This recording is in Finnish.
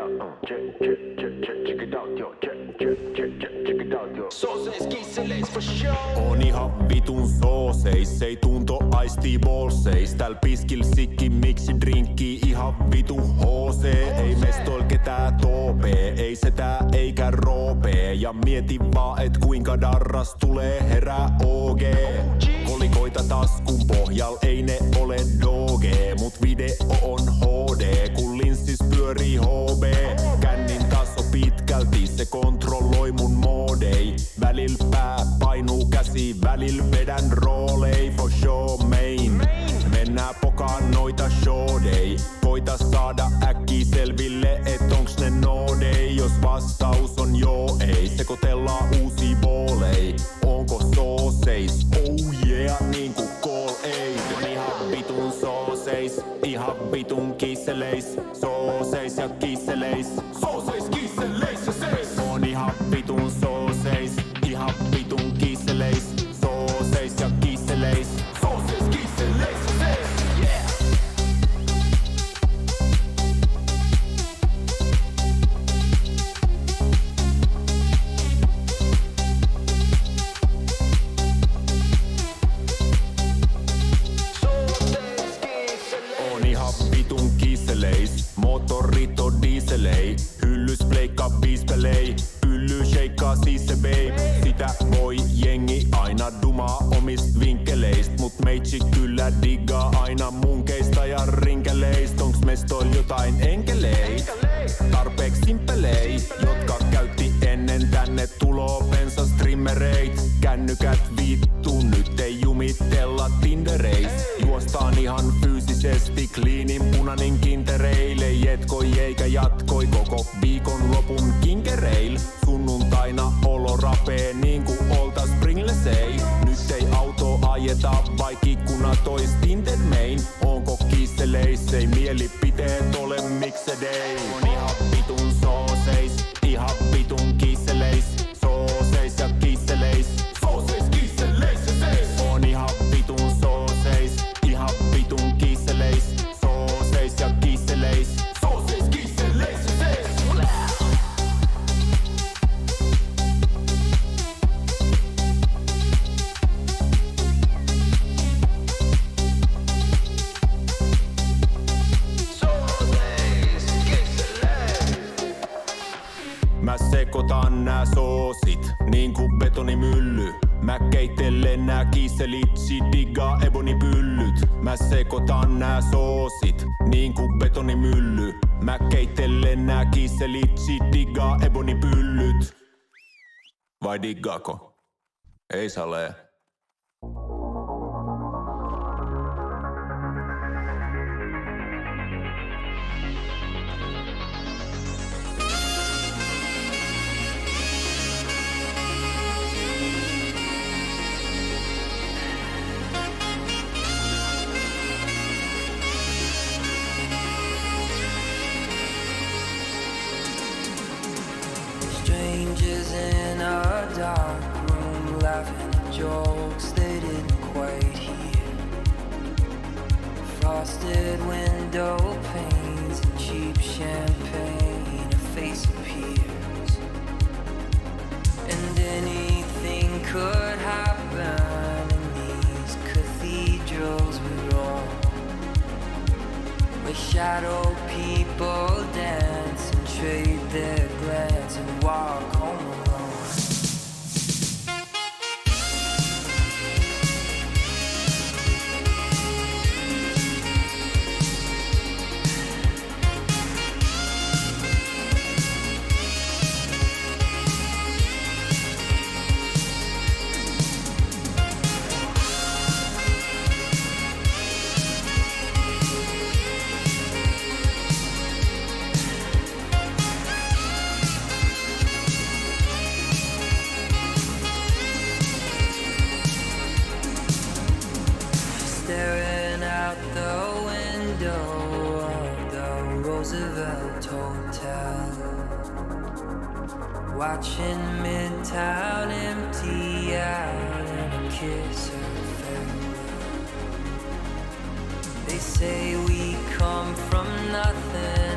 out, check it out, yo, check it out, yo. Sooseis, kisseleis for show. On ihan vitun sooseis, ei tunto aistii bolseis. Tääl piskil sikki miksi drinkki ihan vitu HC. Ei mestoil ketää toopee, ei setää eikä roopee. Ja mieti vaan et kuinka darras tulee herää OG. Kolikoita taskun pohjal, ei ne ole doge. Mut video on HD, kun linssis pyörii HB. Kännin taso pitkälti, se kontrolloi mun moodei. Välil pää painuu käsi, välil vedän roolei. For show main, mennään pokaan noita showdei. Koita saada äkkiä selville, et onks ne noodei. Jos vastaus on joo ei, sekoitellaan uusia boolei. Onko sooseis? Oh yeah, niinku call aid. Ihan vitun sooseis, ihan vitun kisseleis. Sooseis ja kisseleis. Sooseis, kisseleis ja seis. On ihan vitun sooseis, ihan vitun kisseleis. Sooseis ja kisseleis. Sooseis, kisseleis ja seis. Yeah. On ihan vitun kisseleis. Moottorit on dieselei. Hyllys pleikkaa biispelei. Pylly sheikkaa siis se babe. Sitä voi jengi aina dumaa omist vinkkeleist. Mut meitsi kyllä diggaa aina munkeista ja rinkeleist. Onks mestoil jotain enkelei? Tarpeeks simpelei, jotka käytti ennen tänne tuloo bensastrimmereit. Kännykät vittu, nyt ei jumitella tindereis. Juostaan ihan fyysisesti kliinin punanin kintereille. Jetkoi eikä jatkoi koko viikon lopun kinkereil. Sunnuntaina olo rapee niinku oltas Springlesei. Nyt ei auto ajeta vaik ikkunat ois tinted main. Onko kisseleis, ei mielipiteet ole miksedei. On ihan vitun sooseis, ihan vitun kisseleis. Sooseis ja kisseleis. Sooseis, kisseleis ja seis. On ihan vitun sooseis, ihan vitun kisseleis. Sooseis ja kisseleis. Sooseis, kisseleis ja seis. Mä sekoitan nää soosit, niinku betonimylly. Mä keittelen nää kisselit, shit diggaa ebonipyllyt. Mä sekoitan nää soosit, niinku betonimylly. Mä keittelen nää kisselit, shit diggaa ebonipyllyt. Vai diggaako? Ei salee. Strangers in a dark room laughing at jokes they didn't quite hear. Frosted window panes and cheap champagne, a face appears. And anything could happen in these cathedrals we roam, where shadow people dance and trade their glance and walk home alone. Staring out the window of the Roosevelt Hotel, watching Midtown empty out and a kiss of farewell. They say we come from nothing